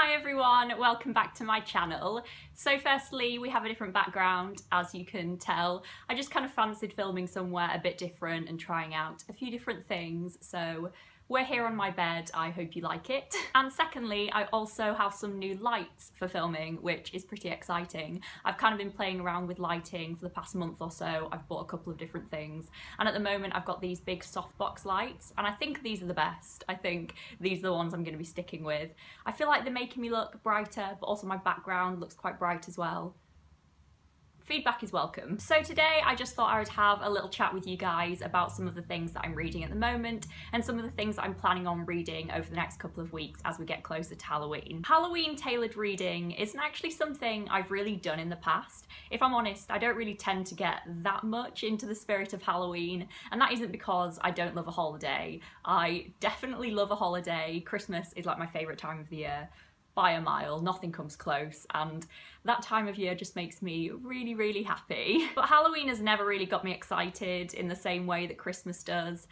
Hi everyone, welcome back to my channel. So firstly, we have a different background, as you can tell. I just kind of fancied filming somewhere a bit different and trying out a few different things, so we're here on my bed, I hope you like it. And secondly, I also have some new lights for filming, which is pretty exciting. I've kind of been playing around with lighting for the past month or so. I've bought a couple of different things, and at the moment I've got these big softbox lights, and I think these are the best. I think these are the ones I'm going to be sticking with. I feel like they're making me look brighter, but also my background looks quite bright as well. Feedback is welcome. So today I just thought I would have a little chat with you guys about some of the things that I'm reading at the moment and some of the things that I'm planning on reading over the next couple of weeks as we get closer to Halloween. Halloween tailored reading isn't actually something I've really done in the past. If I'm honest, I don't really tend to get that much into the spirit of Halloween, and that isn't because I don't love a holiday. I definitely love a holiday. Christmas is like my favourite time of the year. By a mile, nothing comes close, and that time of year just makes me really, really happy. But Halloween has never really got me excited in the same way that Christmas does.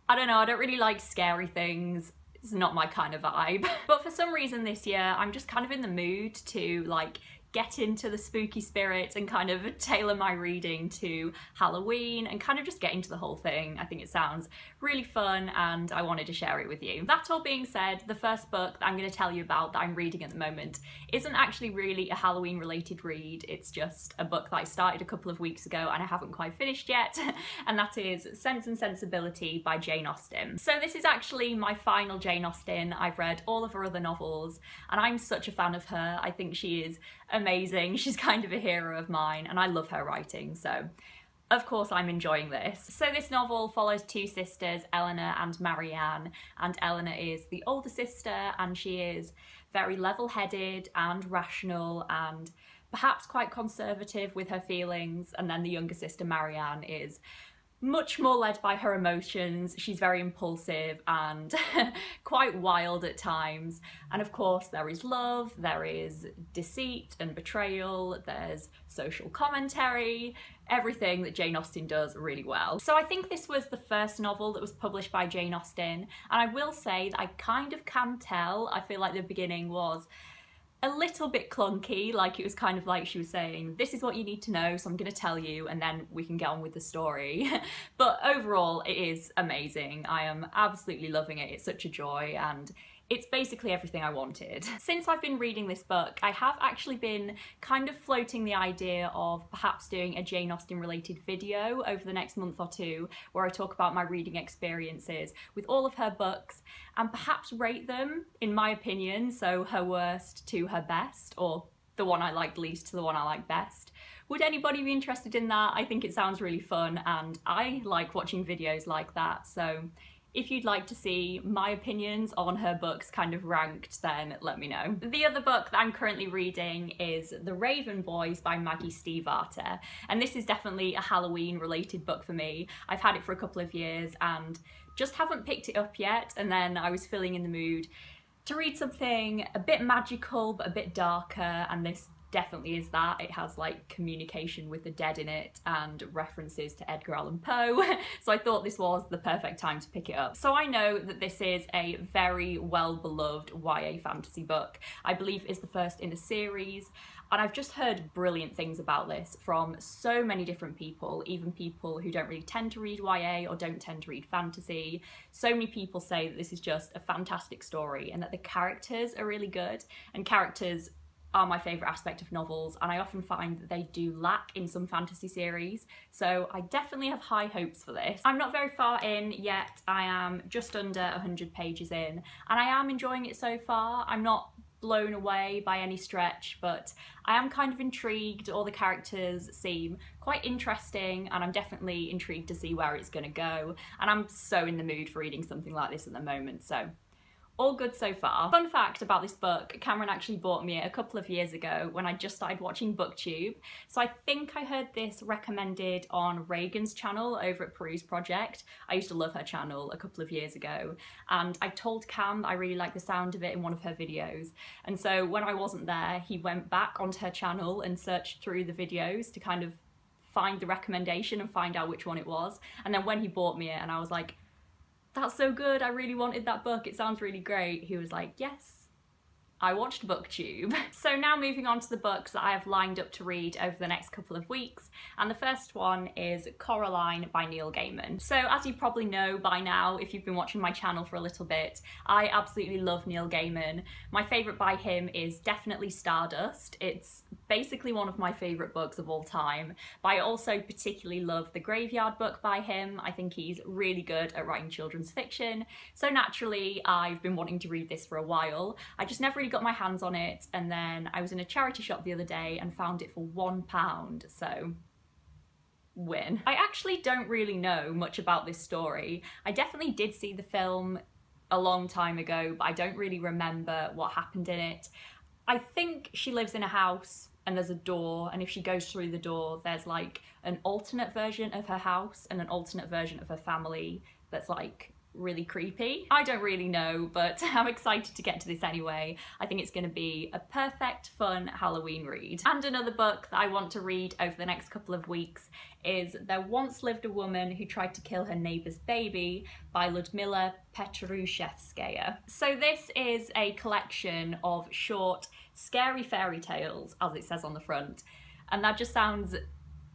I don't know, I don't really like scary things. It's not my kind of vibe. But for some reason this year, I'm just kind of in the mood to like get into the spooky spirit and kind of tailor my reading to Halloween and kind of just get into the whole thing. I think it sounds really fun and I wanted to share it with you. That all being said, the first book that I'm going to tell you about that I'm reading at the moment isn't actually really a Halloween related read. It's just a book that I started a couple of weeks ago and I haven't quite finished yet, and that is Sense and Sensibility by Jane Austen. So this is actually my final Jane Austen. I've read all of her other novels and I'm such a fan of her. I think she is amazing. She's kind of a hero of mine and I love her writing, so of course I'm enjoying this. So this novel follows two sisters, Eleanor and Marianne, and Eleanor is the older sister and she is very level-headed and rational and perhaps quite conservative with her feelings, and then the younger sister Marianne is much more led by her emotions. She's very impulsive and quite wild at times. And of course there is love, there is deceit and betrayal, there's social commentary, everything that Jane Austen does really well. So I think this was the first novel that was published by Jane Austen, and I will say that I kind of can tell. I feel like the beginning was a little bit clunky, like it was kind of like she was saying, this is what you need to know, so I'm going to tell you and then we can get on with the story. But overall it is amazing. I am absolutely loving it. It's such a joy and it's basically everything I wanted. Since I've been reading this book, I have actually been kind of floating the idea of perhaps doing a Jane Austen related video over the next month or two where I talk about my reading experiences with all of her books and perhaps rate them in my opinion, so her worst to her best, or the one I liked least to the one I like best. Would anybody be interested in that? I think it sounds really fun and I like watching videos like that, so if you'd like to see my opinions on her books kind of ranked, then let me know. The other book that I'm currently reading is The Raven Boys by Maggie Stiefvater, and this is definitely a Halloween related book for me. I've had it for a couple of years and just haven't picked it up yet, and then I was feeling in the mood to read something a bit magical but a bit darker, and this definitely is that. It has like communication with the dead in it and references to Edgar Allan Poe, so I thought this was the perfect time to pick it up. So I know that this is a very well-beloved YA fantasy book. I believe it's the first in a series, and I've just heard brilliant things about this from so many different people, even people who don't really tend to read YA or don't tend to read fantasy. So many people say that this is just a fantastic story and that the characters are really good, and characters are my favourite aspect of novels, and I often find that they do lack in some fantasy series, so I definitely have high hopes for this. I'm not very far in yet. I am just under 100 pages in and I am enjoying it so far. I'm not blown away by any stretch, but I am kind of intrigued. All the characters seem quite interesting and I'm definitely intrigued to see where it's going to go, and I'm so in the mood for reading something like this at the moment, so all good so far. Fun fact about this book, Cameron actually bought me it a couple of years ago when I just started watching BookTube. So I think I heard this recommended on Reagan's channel over at Peruse Project. I used to love her channel a couple of years ago, and I told Cam that I really liked the sound of it in one of her videos. And so when I wasn't there, he went back onto her channel and searched through the videos to kind of find the recommendation and find out which one it was. And then when he bought me it and I was like, that's so good, I really wanted that book, it sounds really great, he was like, yes, I watched BookTube. So now moving on to the books that I have lined up to read over the next couple of weeks, and the first one is Coraline by Neil Gaiman. So as you probably know by now, if you've been watching my channel for a little bit, I absolutely love Neil Gaiman. My favourite by him is definitely Stardust. It's basically one of my favourite books of all time, but I also particularly love the Graveyard book by him. I think he's really good at writing children's fiction, so naturally I've been wanting to read this for a while. I just never really got my hands on it, and then I was in a charity shop the other day and found it for £1, so win. I actually don't really know much about this story. I definitely did see the film a long time ago, but I don't really remember what happened in it. I think she lives in a house and there's a door, and if she goes through the door there's like an alternate version of her house and an alternate version of her family that's like really creepy. I don't really know, but I'm excited to get to this anyway. I think it's going to be a perfect, fun Halloween read. And another book that I want to read over the next couple of weeks is There Once Lived a Woman Who Tried to Kill Her Neighbour's Baby by Ludmila Petrushevskaya. So this is a collection of short, scary fairy tales, as it says on the front, and that just sounds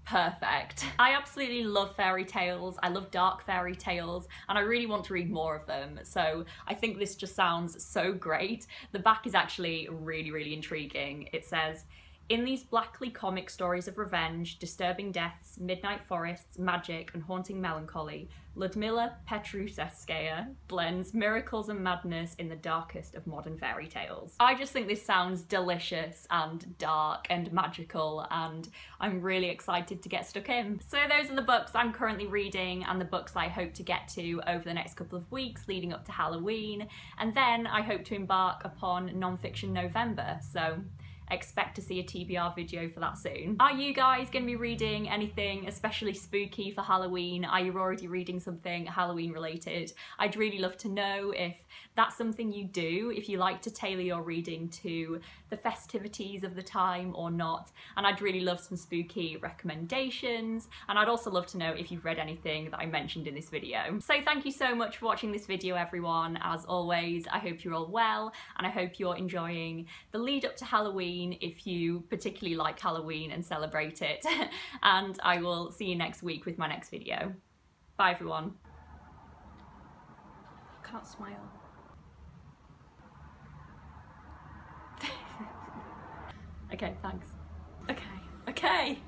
perfect. I absolutely love fairy tales. I love dark fairy tales, and I really want to read more of them, so I think this just sounds so great. The back is actually really, really intriguing. It says, "In these blackly comic stories of revenge, disturbing deaths, midnight forests, magic, and haunting melancholy, Ludmila Petrushevskaya blends miracles and madness in the darkest of modern fairy tales." I just think this sounds delicious and dark and magical, and I'm really excited to get stuck in. So those are the books I'm currently reading and the books I hope to get to over the next couple of weeks leading up to Halloween, and then I hope to embark upon Non-Fiction November, so expect to see a TBR video for that soon. Are you guys going to be reading anything especially spooky for Halloween? Are you already reading something Halloween related? I'd really love to know if that's something you do, if you like to tailor your reading to the festivities of the time or not, and I'd really love some spooky recommendations, and I'd also love to know if you've read anything that I mentioned in this video. So thank you so much for watching this video, everyone. As always, I hope you're all well, and I hope you're enjoying the lead up to Halloween if you particularly like Halloween and celebrate it. And I will see you next week with my next video. Bye everyone. I can't smile. Okay, thanks. Okay.